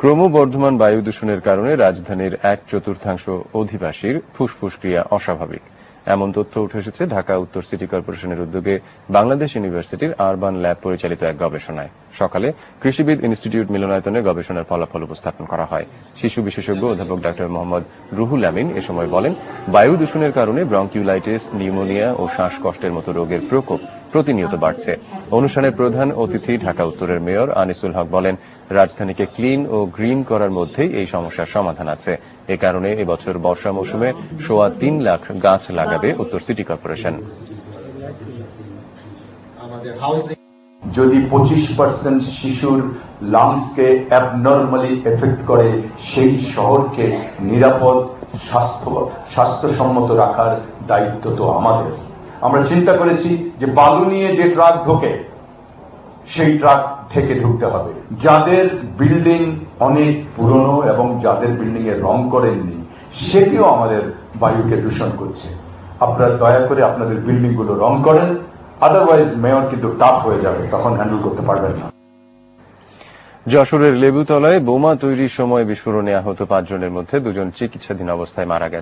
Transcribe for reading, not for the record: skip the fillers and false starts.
ক্রমবর্ধমান বায়ু দূষণের কারণে রাজধানীর 1/4 অধিবাসীর ফুসফুস ক্রিয়া অস্বাভাবিক, এমন তথ্য উঠে এসেছে ঢাকা উত্তর সিটি কর্পোরেশনের উদ্যোগে বাংলাদেশ ইউনিভার্সিটির আরবান ল্যাব পরিচালিত এক গবেষণায়। সকালে কৃষিবিদ ইনস্টিটিউট মিলনায়তনে গবেষণার ফলাফল উপস্থাপন করা হয়। শিশু বিশেষজ্ঞ অধ্যাপক ডাক্তার মোহাম্মদ রুহুল আমিন এ সময় বলেন, বায়ু দূষণের কারণে ব্রঙ্কিওলাইটিস, নিউমোনিয়া ও শ্বাসকষ্টের মতো রোগের প্রকোপ প্রতিনিয়ত বাড়ছে। অনুষ্ঠানের প্রধান অতিথি ঢাকা উত্তরের মেয়র আনিসুল হক বলেন, রাজধানীকে ক্লিন ও গ্রিন করার মধ্যেই এই সমস্যার সমাধান আছে। এ কারণে এবছর বর্ষা মৌসুমে ৩.৫ লাখ গাছ লাগাবে উত্তর সিটি কর্পোরেশন। যদি 25% শিশুর লাংসকে অ্যাবনর্মালি এফেক্ট করে, সেই শহরকে নিরাপদ স্বাস্থ্যসম্মত রাখার দায়িত্ব তো আমাদের। আমরা চিন্তা করেছি যে বালু নিয়ে যে ট্রাক ঢোকে, সেই ট্রাক থেকে ঢুকতে হবে। যাদের বিল্ডিং অনেক পুরনো এবং যাদের বিল্ডিং এ রং করেননি, সেটিও আমাদের বায়ুকে দূষণ করছে। আপনারা দয়া করে আপনাদের বিল্ডিং গুলো রং করেন, আদারওয়াইজ মেয়র কিন্তু টাফ হয়ে যাবে, তখন হ্যান্ডেল করতে পারবেন না। যশোরের লেবুতলায় বোমা তৈরির সময় বিস্ফোরণে আহত 5 জনের মধ্যে 2 জন চিকিৎসাধীন অবস্থায় মারা গেছে।